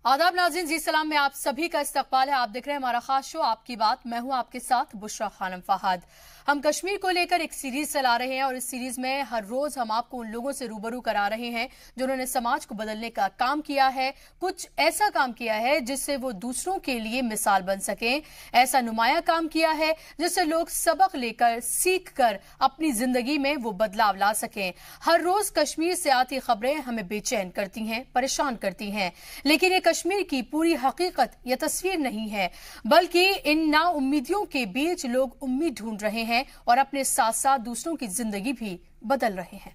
आदाब नाज़रीन, जी सलाम में आप सभी का इस्तकबाल है। आप देख रहे हैं हमारा खास शो आपकी बात। मैं हूं आपके साथ बुशरा खानम फहाद। हम कश्मीर को लेकर एक सीरीज चला रहे हैं और इस सीरीज में हर रोज हम आपको उन लोगों से रूबरू करा रहे हैं जिन्होंने समाज को बदलने का काम किया है, कुछ ऐसा काम किया है जिससे वो दूसरों के लिए मिसाल बन सकें, ऐसा नुमाया काम किया है जिससे लोग सबक लेकर सीख कर अपनी जिंदगी में वो बदलाव ला सकें। हर रोज कश्मीर से आती खबरें हमें बेचैन करती हैं, परेशान करती हैं, लेकिन ये कश्मीर की पूरी हकीकत या तस्वीर नहीं है, बल्कि इन नाउम्मीदियों के बीच लोग उम्मीद ढूंढ रहे हैं और अपने साथ साथ दूसरों की जिंदगी भी बदल रहे हैं।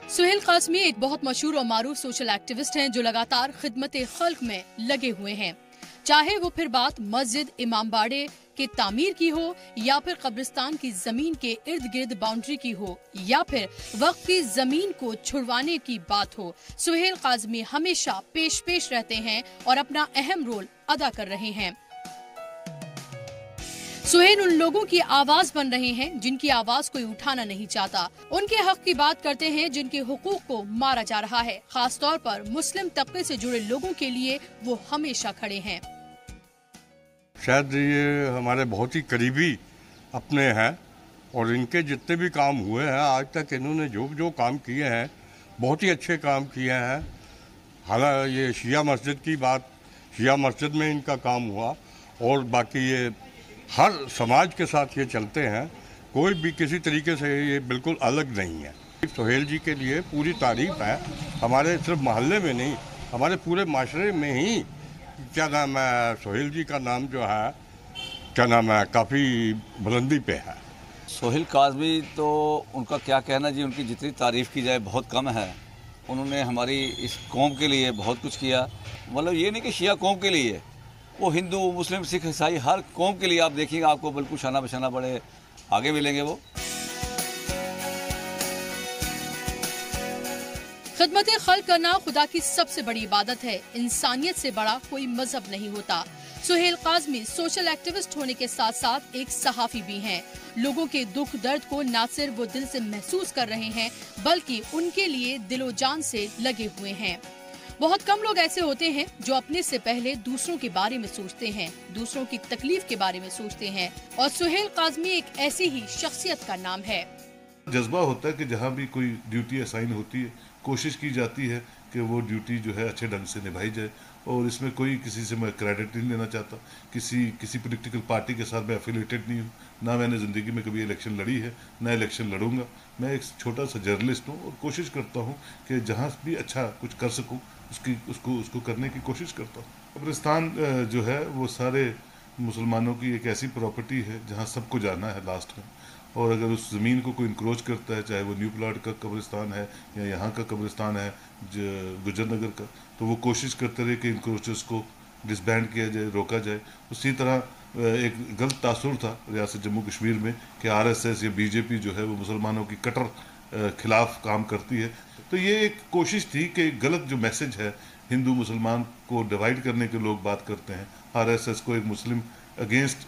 सुहेल काज़मी एक बहुत मशहूर और मारूफ सोशल एक्टिविस्ट हैं जो लगातार खिदमत खल्क में लगे हुए हैं। चाहे वो फिर बात मस्जिद, इमामबाड़े के तामीर की हो या फिर कब्रिस्तान की जमीन के इर्द गिर्द बाउंड्री की हो या फिर वक्फ की जमीन को छुड़वाने की बात हो, सुहेल काज़मी हमेशा पेश रहते हैं और अपना अहम रोल अदा कर रहे हैं। सुहेल उन लोगों की आवाज बन रहे हैं जिनकी आवाज कोई उठाना नहीं चाहता, उनके हक की बात करते हैं जिनके हुकूक को मारा जा रहा है। खास तौर पर मुस्लिम तबके से जुड़े लोगों के लिए वो हमेशा खड़े हैं। शायद ये हमारे बहुत ही करीबी अपने हैं और इनके जितने भी काम हुए हैं आज तक इन्होंने जो काम किए हैं बहुत ही अच्छे काम किए हैं। हालांकि ये शिया मस्जिद की बात, शिया मस्जिद में इनका काम हुआ और बाकी ये हर समाज के साथ ये चलते हैं, कोई भी किसी तरीके से ये बिल्कुल अलग नहीं है। सुहेल जी के लिए पूरी तारीफ है, हमारे सिर्फ मोहल्ले में नहीं हमारे पूरे माशरे में ही क्या नाम है, सुहेल जी का नाम जो है क्या नाम है काफ़ी बुलंदी पे है। सुहेल काज़मी तो उनका क्या कहना जी, उनकी जितनी तारीफ़ की जाए बहुत कम है। उन्होंने हमारी इस कौम के लिए बहुत कुछ किया, मतलब ये नहीं कि शिया कौम के लिए, वो हिंदू, मुस्लिम, सिख, ईसाई हर कौम के लिए आप देखिएगा आपको बिल्कुल शाना बशाना बड़े आगे मिलेंगे वो। खिदमत खल्क करना खुदा की सबसे बड़ी इबादत है, इंसानियत से बड़ा कोई मजहब नहीं होता। सुहेल काज़मी सोशल एक्टिविस्ट होने के साथ साथ एक सहाफ़ी भी हैं। लोगों के दुख दर्द को न सिर्फ वो दिल से महसूस कर रहे हैं बल्कि उनके लिए दिलो जान से लगे हुए हैं। बहुत कम लोग ऐसे होते हैं जो अपने से पहले दूसरों के बारे में सोचते हैं, दूसरों की तकलीफ के बारे में सोचते हैं, और सुहेल काज़मी एक ऐसी ही शख्सियत का नाम है। जज्बा होता है कि जहाँ भी कोई ड्यूटी असाइन होती है कोशिश की जाती है कि वो ड्यूटी जो है अच्छे ढंग से निभाई जाए, और इसमें कोई किसी से मैं क्रेडिट नहीं लेना चाहता, किसी पॉलिटिकल पार्टी के साथ मैं एफिलेटेड नहीं हूँ, ना मैंने ज़िंदगी में कभी इलेक्शन लड़ी है ना इलेक्शन लड़ूंगा। मैं एक छोटा सा जर्नलिस्ट हूँ और कोशिश करता हूँ कि जहाँ भी अच्छा कुछ कर सकूँ उसको करने की कोशिश करता हूँ। कब्रिस्तान जो है वो सारे मुसलमानों की एक ऐसी प्रॉपर्टी है जहाँ सबको जाना है लास्ट में, और अगर उस ज़मीन को कोई इंक्रोच करता है, चाहे वो न्यू प्लाट का कब्रिस्तान है या यहाँ का कब्रिस्तान है गुजर नगर का, तो वो कोशिश करते रहे कि इंक्रोचर्स को डिसबैंड किया जाए, रोका जाए। उसी तरह एक गलत तासुर था रियासत जम्मू कश्मीर में कि आरएसएस या बीजेपी जो है वो मुसलमानों की कट्टर खिलाफ काम करती है। तो ये एक कोशिश थी कि गलत जो मैसेज है हिंदू मुसलमान को डिवाइड करने के लोग बात करते हैं, आरएसएस को एक मुस्लिम अगेंस्ट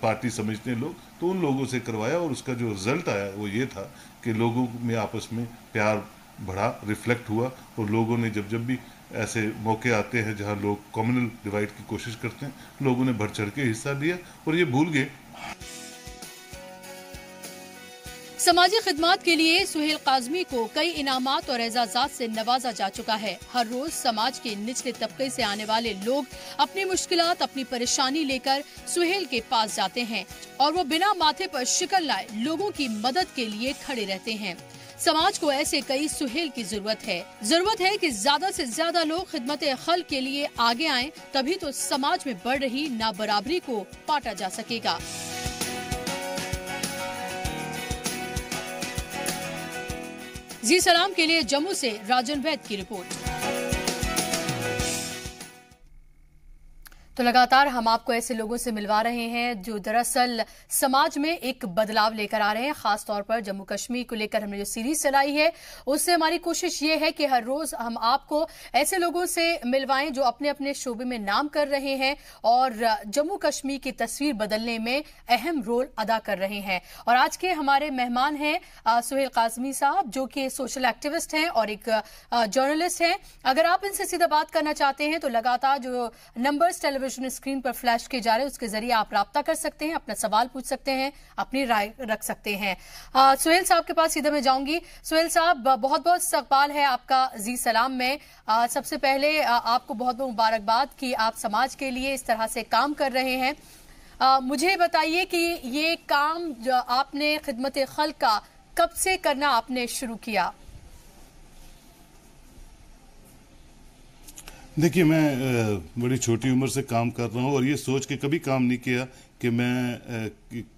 पार्टी समझते हैं लोग, तो उन लोगों से करवाया और उसका जो रिजल्ट आया वो ये था कि लोगों में आपस में प्यार बढ़ा, रिफ्लेक्ट हुआ, और लोगों ने जब भी ऐसे मौके आते हैं जहां लोग कम्युनल डिवाइड की कोशिश करते हैं, लोगों ने बढ़ चढ़ के हिस्सा लिया और ये भूल गए। समाजी खिदमत के लिए सुहेल काज़मी को कई इनामात और एजाजात से नवाजा जा चुका है। हर रोज समाज के निचले तबके से आने वाले लोग अपनी मुश्किलात, अपनी परेशानी लेकर सुहेल के पास जाते हैं और वो बिना माथे पर शिकन लाए लोगों की मदद के लिए खड़े रहते हैं। समाज को ऐसे कई सुहेल की जरूरत है कि ज्यादा से ज्यादा लोग खिदमत खल्क के लिए आगे आएं, तभी तो समाज में बढ़ रही नाबराबरी को पाटा जा सकेगा। जी सलाम के लिए जम्मू से राजन वैद की रिपोर्ट। तो लगातार हम आपको ऐसे लोगों से मिलवा रहे हैं जो दरअसल समाज में एक बदलाव लेकर आ रहे हैं। खास तौर पर जम्मू कश्मीर को लेकर हमने जो सीरीज चलाई है उससे हमारी कोशिश ये है कि हर रोज हम आपको ऐसे लोगों से मिलवाएं जो अपने अपने शोबे में नाम कर रहे हैं और जम्मू कश्मीर की तस्वीर बदलने में अहम रोल अदा कर रहे हैं। और आज के हमारे मेहमान हैं सुहेल काज़मी साहब, जो कि सोशल एक्टिविस्ट हैं और एक जर्नलिस्ट हैं। अगर आप इनसे सीधा बात करना चाहते हैं तो लगातार जो नंबर्स टेलीविजन स्क्रीन पर फ्लैश किए जा रहे हैं उसके जरिए आप राब्ता कर सकते हैं, अपना सवाल पूछ सकते हैं, अपनी राय रख सकते हैं। सुहेल साहब के पास सीधा मैं जाऊंगी। सुहेल साहब, बहुत बहुत इस्तकबाल है आपका जी सलाम में। सबसे पहले आपको बहुत बहुत मुबारकबाद कि आप समाज के लिए इस तरह से काम कर रहे हैं। मुझे बताइए कि ये काम जो आपने खिदमत खल्क का कब से करना आपने शुरू किया? देखिए, मैं बड़ी छोटी उम्र से काम कर रहा हूँ और ये सोच के कभी काम नहीं किया कि मैं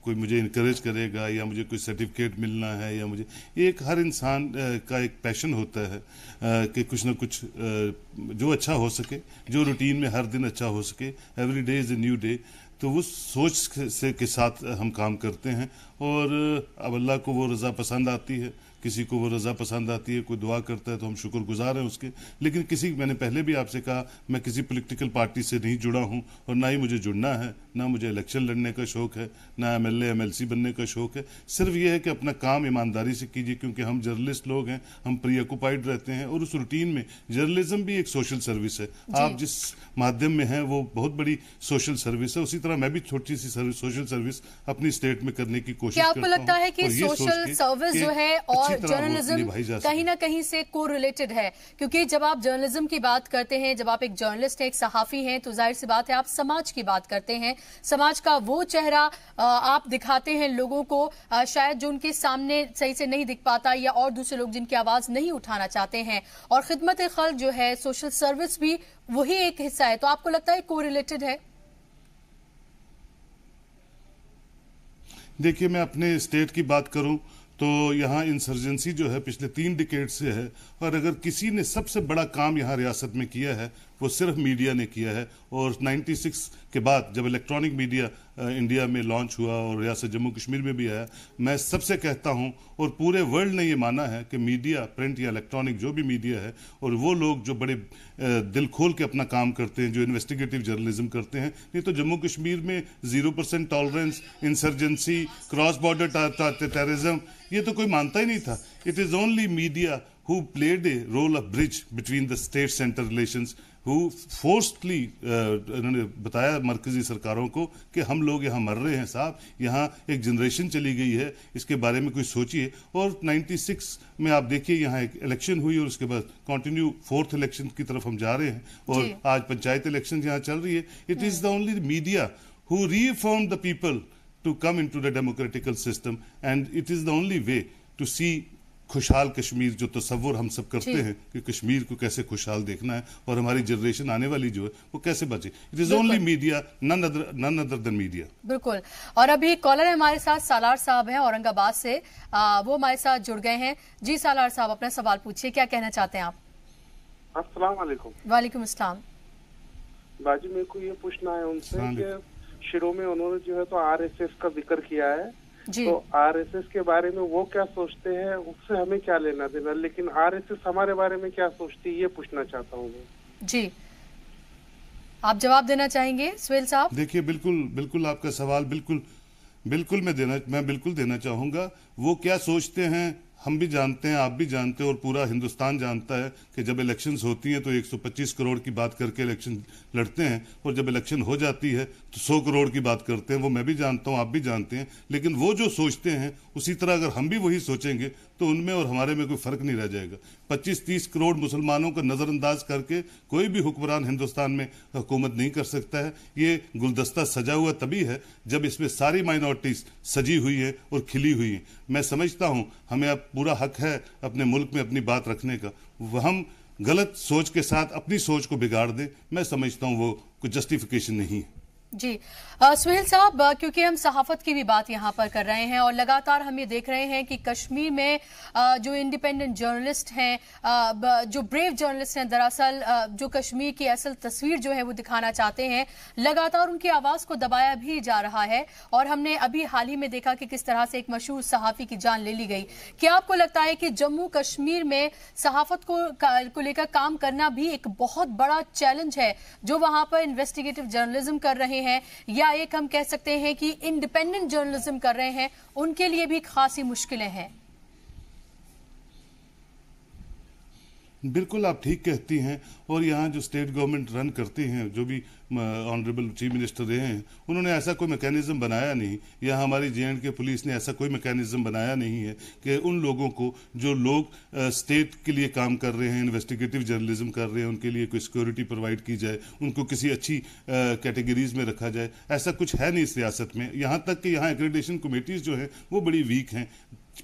कोई मुझे इनकरेज करेगा या मुझे कोई सर्टिफिकेट मिलना है या मुझे एक हर इंसान का एक पैशन होता है कि कुछ ना कुछ जो अच्छा हो सके, जो रूटीन में हर दिन अच्छा हो सके, every day is a new day. तो वो सोच से के साथ हम काम करते हैं और अब अल्लाह को वो रज़ा पसंद आती है, किसी को वो रज़ा पसंद आती है, कोई दुआ करता है तो हम शुक्रगुजार हैं उसके। लेकिन मैंने पहले भी आपसे कहा, मैं किसी पॉलिटिकल पार्टी से नहीं जुड़ा हूं और ना ही मुझे जुड़ना है, ना मुझे इलेक्शन लड़ने का शौक़ है, ना MLA MLC बनने का शौक़ है। सिर्फ ये है कि अपना काम ईमानदारी से कीजिए, क्योंकि हम जर्नलिस्ट लोग हैं, हम प्री ऑक्युपाइड रहते हैं और उस रूटीन में जर्नलिज्म भी एक सोशल सर्विस है। आप जिस माध्यम में हैं वो बहुत बड़ी सोशल सर्विस है, उसी तरह मैं भी छोटी सी सोशल सर्विस अपनी स्टेट में करने की कोशिश करता हूं। क्या आपको लगता है कि सोशल सर्विस जो है और जर्नलिज्म कहीं ना कहीं से को रिलेटेड है? क्योंकि जब आप जर्नलिज्म की बात करते हैं, जब आप एक जर्नलिस्ट हैं, एक सहाफी हैं, तो जाहिर सी बात है आप समाज की बात करते हैं। समाज का वो चेहरा आप दिखाते हैं लोगों को, शायद जो उनके सामने सही से नहीं दिख पाता या और दूसरे लोग जिनकी आवाज नहीं उठाना चाहते हैं। और खिदमत खल्क जो है, सोशल सर्विस भी वही एक हिस्सा है। तो आपको लगता है को रिलेटेड है? देखिए, मैं अपने स्टेट की बात करूं तो यहाँ इंसर्जेंसी जो है पिछले 3 डिकेड से है, और अगर किसी ने सबसे बड़ा काम यहाँ रियासत में किया है वो सिर्फ मीडिया ने किया है। और 96 के बाद जब इलेक्ट्रॉनिक मीडिया इंडिया में लॉन्च हुआ और रियासत जम्मू कश्मीर में भी आया, मैं सबसे कहता हूँ और पूरे वर्ल्ड ने ये माना है कि मीडिया, प्रिंट या इलेक्ट्रॉनिक जो भी मीडिया है, और वो लोग जो बड़े दिल खोल के अपना काम करते हैं, जो इन्वेस्टिगेटिव जर्नलिज्म करते हैं। नहीं तो जम्मू कश्मीर में 0% tolerance, insurgency, cross border terrorism, ये तो कोई मानता ही नहीं था। It is only media who played a role of bridge between the state-center relations, who forcefully उन्होंने बताया मरकजी सरकारों को कि हम लोग यहाँ मर रहे हैं साहब, यहाँ एक जनरेशन चली गई है, इसके बारे में कुछ सोचिए। और 96 में आप देखिए यहाँ एक इलेक्शन हुई और उसके बाद कंटिन्यू 4th इलेक्शन की तरफ हम जा रहे हैं और आज पंचायत इलेक्शन यहाँ चल रही है। It is the only media who reaffirmed the people to come into the democratical system, and it is the only way to see खुशहाल कश्मीर जो तस्वुर हम सब करते हैं कि कश्मीर को कैसे खुशहाल देखना है और हमारी जनरेशन आने वाली जो है वो कैसे बचे। It is only media, none other than media. बिल्कुल। और अभी कॉलर है हमारे साथ, सालार साहब हैं औरंगाबाद से, वो हमारे साथ जुड़ गए हैं। जी सालार साहब, अपना सवाल पूछिए, क्या कहना चाहते हैं आप? अस्सलाम वालेकुम। वालेकुम अस्सलाम। बाजी, मेरे को ये पूछना है उनसे कि शुरू में उन्होंने जो है तो RSS का जिक्र किया है, तो RSS के बारे में वो क्या सोचते हैं, उससे हमें क्या लेना देना, लेकिन RSS हमारे बारे में क्या सोचती है, ये पूछना चाहता हूँ मैं। जी, आप जवाब देना चाहेंगे सुहेल साहब? देखिए, बिल्कुल आपका सवाल बिल्कुल मैं बिल्कुल देना चाहूंगा। वो क्या सोचते हैं हम भी जानते हैं, आप भी जानते हैं और पूरा हिंदुस्तान जानता है कि जब इलेक्शंस होती हैं तो 125 करोड़ की बात करके इलेक्शन लड़ते हैं, और जब इलेक्शन हो जाती है तो 100 करोड़ की बात करते हैं। वो मैं भी जानता हूं, आप भी जानते हैं। लेकिन वो जो सोचते हैं उसी तरह अगर हम भी वही सोचेंगे तो उनमें और हमारे में कोई फर्क नहीं रह जाएगा। 25-30 करोड़ मुसलमानों को नजरअंदाज करके कोई भी हुक्मरान हिंदुस्तान में हुकूमत नहीं कर सकता है। ये गुलदस्ता सजा हुआ तभी है जब इसमें सारी माइनॉरिटीज सजी हुई है और खिली हुई है। मैं समझता हूं हमें अब पूरा हक है अपने मुल्क में अपनी बात रखने का। हम गलत सोच के साथ अपनी सोच को बिगाड़ दें, मैं समझता हूं वो कोई जस्टिफिकेशन नहीं है। जी सुहेल साहब, क्योंकि हम सहाफत की भी बात यहाँ पर कर रहे हैं और लगातार हम ये देख रहे हैं कि कश्मीर में जो इंडिपेंडेंट जर्नलिस्ट हैं, जो ब्रेव जर्नलिस्ट हैं, दरअसल जो कश्मीर की असल तस्वीर जो है वो दिखाना चाहते हैं, लगातार उनकी आवाज को दबाया भी जा रहा है। और हमने अभी हाल ही में देखा कि किस तरह से एक मशहूर सहाफी की जान ले ली गई। क्या आपको लगता है कि जम्मू कश्मीर में सहाफत को लेकर काम करना भी एक बहुत बड़ा चैलेंज है, जो वहां पर इन्वेस्टिगेटिव जर्नलिज्म कर रहे हैं, या एक हम कह सकते हैं कि इंडिपेंडेंट जर्नलिज्म कर रहे हैं, उनके लिए भी खासी मुश्किलें हैं? बिल्कुल आप ठीक कहती हैं। और यहाँ जो स्टेट गवर्नमेंट रन करती हैं, जो भी ऑनरेबल चीफ मिनिस्टर रहे हैं, उन्होंने ऐसा कोई मैकेनिज्म बनाया नहीं, या हमारी J&K पुलिस ने ऐसा कोई मैकेनिज्म बनाया नहीं है कि उन लोगों को, जो लोग स्टेट के लिए काम कर रहे हैं, इन्वेस्टिगेटिव जर्नलिज्म कर रहे हैं, उनके लिए कोई सिक्योरिटी प्रोवाइड की जाए, उनको किसी अच्छी कैटेगरीज में रखा जाए। ऐसा कुछ है नहीं इस रियासत में। यहाँ तक कि यहाँ एक्रेडिटेशन कमेटीज जो हैं वो बड़ी वीक हैं।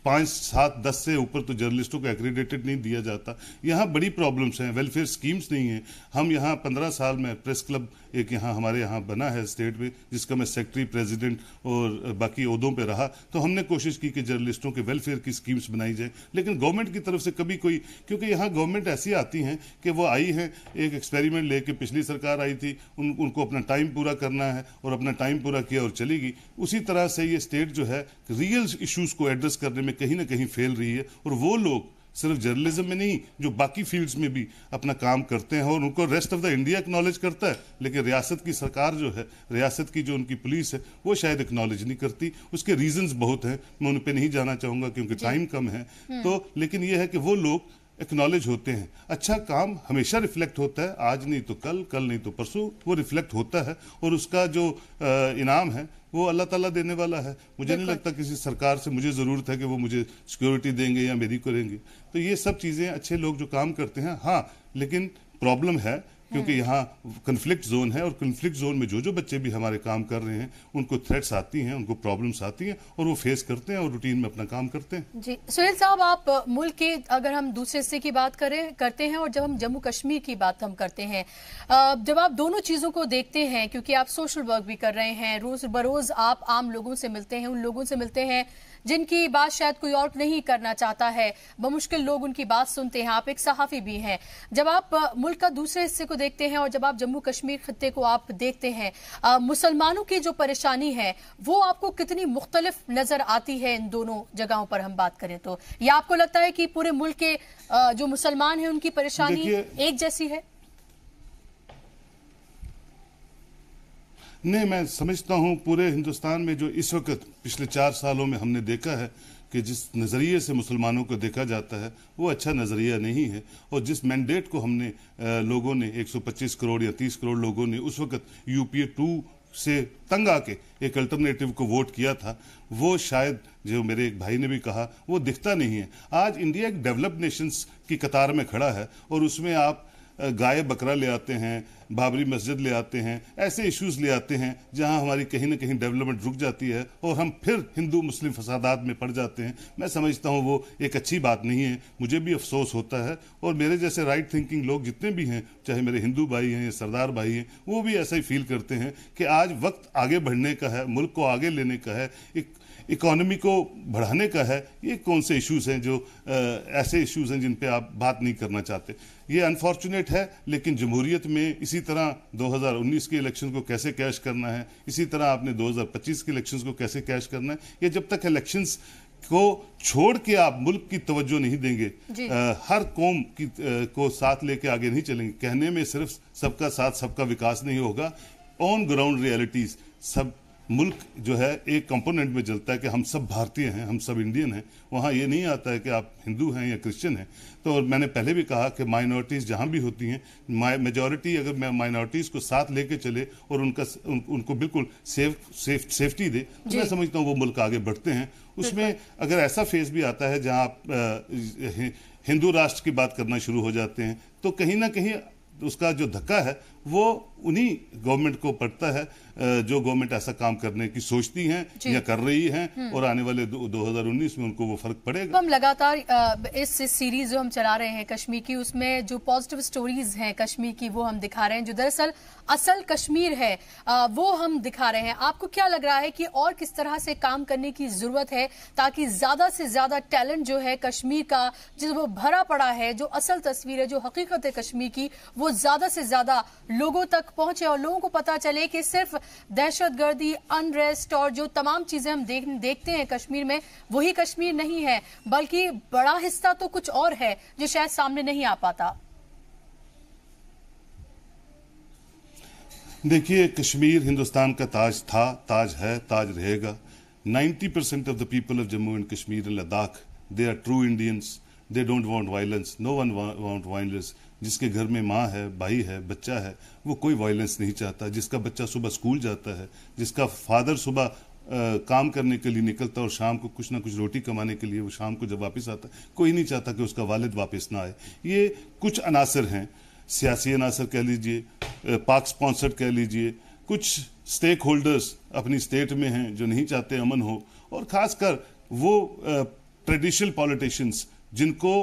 5, 7, 10 से ऊपर तो जर्नलिस्टों को एक्रेडिटेड नहीं दिया जाता। यहाँ बड़ी प्रॉब्लम्स हैं, वेलफेयर स्कीम्स नहीं हैं। हम यहाँ 15 साल में प्रेस क्लब एक यहाँ हमारे यहाँ बना है स्टेट में, जिसका मैं सेक्रेटरी, प्रेसिडेंट और बाकी ओहदों पे रहा। तो हमने कोशिश की कि जर्नलिस्टों के वेलफेयर की स्कीम्स बनाई जाए, लेकिन गवर्नमेंट की तरफ से कभी कोई, क्योंकि यहाँ गवर्नमेंट ऐसी आती हैं कि वो आई हैं एक एक्सपेरिमेंट लेके, पिछली सरकार आई थी, उनको अपना टाइम पूरा करना है और अपना टाइम पूरा किया और चली गई। उसी तरह से ये स्टेट जो है रियल इश्यूज को एड्रेस करने में कहीं ना कहीं फेल रही है। और वो लोग सिर्फ जर्नलिज्म में नहीं, जो बाकी फील्ड्स में भी अपना काम करते हैं और उनको rest of the India acknowledge करता है, लेकिन रियासत की सरकार जो है, रियासत की जो उनकी पुलिस है, वो शायद एक्नॉलेज नहीं करती। उसके रीजंस बहुत हैं, मैं उन पे नहीं जाना चाहूंगा क्योंकि टाइम कम है। तो लेकिन ये है कि वो लोग एक्नॉलेज होते हैं। अच्छा काम हमेशा रिफ्लेक्ट होता है, आज नहीं तो कल, कल नहीं तो परसों, वो रिफ्लेक्ट होता है। और उसका जो इनाम है वो अल्लाह ताला देने वाला है। मुझे नहीं लगता किसी सरकार से मुझे ज़रूरत है कि वो मुझे सिक्योरिटी देंगे या मेरी करेंगे। तो ये सब चीज़ें, अच्छे लोग जो काम करते हैं, हाँ, लेकिन प्रॉब्लम है क्योंकि यहाँ कन्फ्लिक्ट जोन है, और कन्फ्लिक्ट जोन में जो बच्चे भी हमारे काम कर रहे हैं, उनको थ्रेट्स आती हैं, उनको प्रॉब्लम्स आती हैं, और वो फेस करते हैं और रूटीन में अपना काम करते हैं। जी सुहेल साहब, आप मुल्क के अगर हम दूसरे हिस्से की बात करते हैं और जब हम जम्मू कश्मीर की बात हम करते हैं, जब आप दोनों चीज़ों को देखते हैं, क्योंकि आप सोशल वर्क भी कर रहे हैं, रोज बरोज आप आम लोगों से मिलते हैं, उन लोगों से मिलते हैं जिनकी बात शायद कोई और नहीं करना चाहता है, बमुश्किल लोग उनकी बात सुनते हैं, आप एक सहाफ़ी भी हैं। जब आप मुल्क का दूसरे हिस्से को देखते हैं और जब आप जम्मू कश्मीर खत्ते को आप देखते हैं, मुसलमानों की जो परेशानी है वो आपको कितनी मुख्तलिफ नजर आती है इन दोनों जगहों पर हम बात करें तो? या आपको लगता है कि पूरे मुल्क के जो मुसलमान हैं उनकी परेशानी एक जैसी है? नहीं, मैं समझता हूँ पूरे हिंदुस्तान में जो इस वक्त पिछले 4 सालों में हमने देखा है कि जिस नज़रिए से मुसलमानों को देखा जाता है वो अच्छा नज़रिया नहीं है। और जिस मैंडेट को हमने लोगों ने 125 करोड़ या 30 करोड़ लोगों ने उस वक्त UPA 2 से तंग आके एक अल्टरनेटिव को वोट किया था, वो शायद, जो मेरे एक भाई ने भी कहा, वो दिखता नहीं है। आज इंडिया एक डेवलप्ड नेशंस की कतार में खड़ा है और उसमें आप गाय बकरा ले आते हैं, बाबरी मस्जिद ले आते हैं, ऐसे इश्यूज ले आते हैं जहां हमारी कहीं ना कहीं डेवलपमेंट रुक जाती है और हम फिर हिंदू मुस्लिम फसादात में पड़ जाते हैं। मैं समझता हूं वो एक अच्छी बात नहीं है, मुझे भी अफसोस होता है। और मेरे जैसे राइट थिंकिंग लोग जितने भी हैं, चाहे मेरे हिंदू भाई हैं या सरदार भाई हैं, वो भी ऐसा ही फील करते हैं कि आज वक्त आगे बढ़ने का है, मुल्क को आगे लेने का है, एक इकोनॉमी को बढ़ाने का है। ये कौन से इश्यूज हैं जो ऐसे इश्यूज हैं जिन पे आप बात नहीं करना चाहते? ये अनफॉर्चुनेट है, लेकिन जमहूरियत में इसी तरह 2019 के इलेक्शन को कैसे कैश करना है, इसी तरह आपने 2025 के इलेक्शंस को कैसे कैश करना है, ये जब तक इलेक्शंस को छोड़ के आप मुल्क की तवज्जो नहीं देंगे, हर कौम की को साथ लेके आगे नहीं चलेंगे। कहने में सिर्फ सबका साथ सबका विकास नहीं होगा, ऑन ग्राउंड रियलिटीज सब मुल्क जो है एक कंपोनेंट में चलता है कि हम सब भारतीय हैं, हम सब इंडियन हैं। वहाँ ये नहीं आता है कि आप हिंदू हैं या क्रिश्चियन हैं। तो मैंने पहले भी कहा कि माइनॉरिटीज़ जहाँ भी होती हैं, मेजॉरिटी अगर माइनॉरिटीज़ को साथ लेके चले और उनको बिल्कुल सेफ्टी दे, तो मैं समझता हूँ वो मुल्क आगे बढ़ते हैं। उसमें अगर ऐसा फेज भी आता है जहाँ आप हिंदू राष्ट्र की बात करना शुरू हो जाते हैं, तो कहीं ना कहीं उसका जो धक्का है वो उन्हीं गवर्नमेंट को पड़ता है जो गवर्नमेंट ऐसा काम करने की सोचती हैं या कर रही हैं, और आने वाले 2019 में उनको वो फर्क पड़ेगा। हम लगातार इस सीरीज जो हम चला रहे हैं कश्मीर की, उसमें जो पॉजिटिव स्टोरीज हैं कश्मीर की वो हम दिखा रहे हैं, जो दरअसल असल कश्मीर है वो हम दिखा रहे हैं। आपको क्या लग रहा है कि और किस तरह से काम करने की जरूरत है ताकि ज्यादा से ज्यादा टैलेंट जो है कश्मीर का, जो वो भरा पड़ा है, जो असल तस्वीर है, जो हकीकत है कश्मीर की, वो ज्यादा से ज्यादा लोगों तक पहुंचे और लोगों को पता चले कि सिर्फ दहशतगर्दी, अनरेस्ट और जो तमाम चीजें हम देखते हैं कश्मीर में वही कश्मीर नहीं है, बल्कि बड़ा हिस्सा तो कुछ और है जो शायद सामने नहीं आ पाता। देखिए, कश्मीर हिंदुस्तान का ताज था, ताज है, ताज रहेगा। 90% of the people of Jammu and Kashmir and Ladakh, they are true Indians. They don't want violence. No one want violence. जिसके घर में माँ है, भाई है, बच्चा है, वो कोई वायलेंस नहीं चाहता। जिसका बच्चा सुबह स्कूल जाता है, जिसका फादर सुबह काम करने के लिए निकलता और शाम को कुछ ना कुछ रोटी कमाने के लिए वो शाम को जब वापस आता है, कोई नहीं चाहता कि उसका वालिद वापस ना आए। ये कुछ अनासर हैं, सियासी अनासर कह लीजिए, पाक स्पॉन्सर्ड कह लीजिए, कुछ स्टेक होल्डर्स अपनी स्टेट में हैं जो नहीं चाहते अमन हो, और खासकर वो ट्रेडिशनल पॉलिटिशियंस जिनको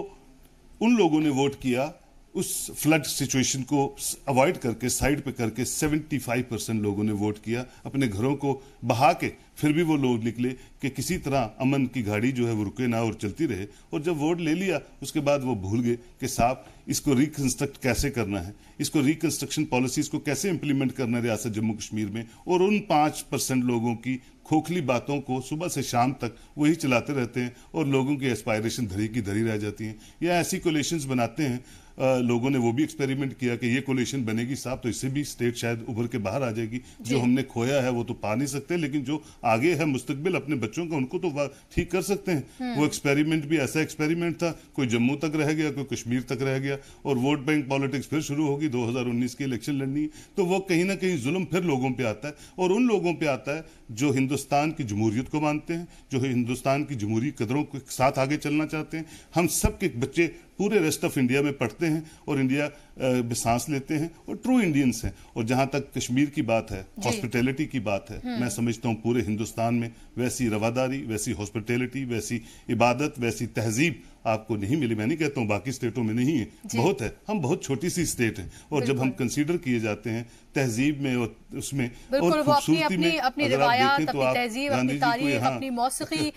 उन लोगों ने वोट किया उस फ्लड सिचुएशन को अवॉइड करके, साइड पे करके 75% लोगों ने वोट किया, अपने घरों को बहा के फिर भी वो लोग निकले कि किसी तरह अमन की गाड़ी जो है वो रुके ना और चलती रहे। और जब वोट ले लिया उसके बाद वो भूल गए कि साहब इसको रिकंस्ट्रक्ट कैसे करना है, इसको रिकंस्ट्रक्शन पॉलिसीज को कैसे इंप्लीमेंट करना है रियासत जम्मू कश्मीर में। और उन 5% लोगों की खोखली बातों को सुबह से शाम तक वही चलाते रहते हैं और लोगों की एस्पायरेशन धरी की धरी रह जाती हैं। या ऐसी कोलेशंस बनाते हैं, लोगों ने वो भी एक्सपेरिमेंट किया कि ये कोलेशन बनेगी साहब तो इससे भी स्टेट शायद उभर के बाहर आ जाएगी। जो हमने खोया है वो तो पा नहीं सकते, लेकिन जो आगे है मुस्तकबिल अपने बच्चों का, उनको तो ठीक कर सकते हैं। वो एक्सपेरिमेंट भी ऐसा एक्सपेरिमेंट था, कोई जम्मू तक रह गया, कोई कश्मीर तक रह गया, और वोट बैंक पॉलिटिक्स फिर शुरू होगी। 2019 की इलेक्शन लड़नी, तो वो कहीं ना कहीं जुल्म फिर लोगों पे आता है, और उन लोगों पे आता है जो हिंदुस्तान की जमहूरियत को मानते हैं, जो हिंदुस्तान की जमहूरी कदरों के साथ आगे चलना चाहते हैं। हम सब के बच्चे पूरे रेस्ट ऑफ इंडिया में पढ़ते हैं और इंडिया में सांस लेते हैं और ट्रू इंडियंस हैं। और जहां तक कश्मीर की बात है, हॉस्पिटैलिटी की बात है, मैं समझता हूं पूरे हिंदुस्तान में वैसी रवादारी, वैसी हॉस्पिटैलिटी, वैसी इबादत, वैसी तहजीब आपको नहीं मिली। मैं नहीं कहता हूं बाकी स्टेटों में नहीं है, बहुत है। हम बहुत छोटी सी स्टेट हैं, और जब हम कंसीडर किए जाते हैं तहजीब में और उसमें और खूबसूरती में, अपनी रिवायात, अपनी तहजीब, अपनी तारीख, अपनी मौसीकी,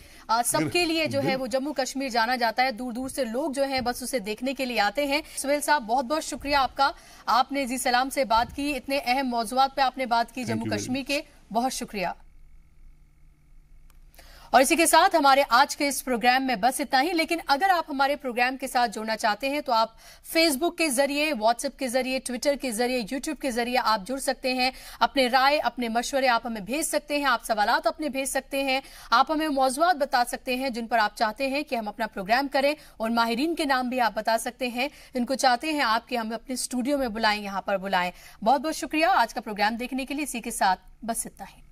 सबके लिए जो है वो जम्मू कश्मीर जाना जाता है। दूर दूर से लोग जो हैं बस उसे देखने के लिए आते हैं। सुहेल साहब, बहुत बहुत शुक्रिया आपका, आपने जी सलाम से बात की, इतने अहम मौजूआत पे आपने बात की जम्मू कश्मीर के, बहुत शुक्रिया। और इसी के साथ हमारे आज के इस प्रोग्राम में बस इतना ही। लेकिन अगर आप हमारे प्रोग्राम के साथ जुड़ना चाहते हैं तो आप फेसबुक के जरिए, व्हाट्सएप के जरिए, ट्विटर के जरिए, यूट्यूब के जरिए आप जुड़ सकते हैं। अपने राय, अपने मशवरे आप हमें भेज सकते हैं, आप सवालात अपने भेज सकते हैं, आप हमें मौजूआत बता सकते हैं जिन पर आप चाहते हैं कि हम अपना प्रोग्राम करें, और माहिरीन के नाम भी आप बता सकते हैं जिनको चाहते हैं आप कि हम अपने स्टूडियो में बुलाएं, यहां पर बुलाएं। बहुत बहुत शुक्रिया आज का प्रोग्राम देखने के लिए। इसी के साथ बस इतना ही।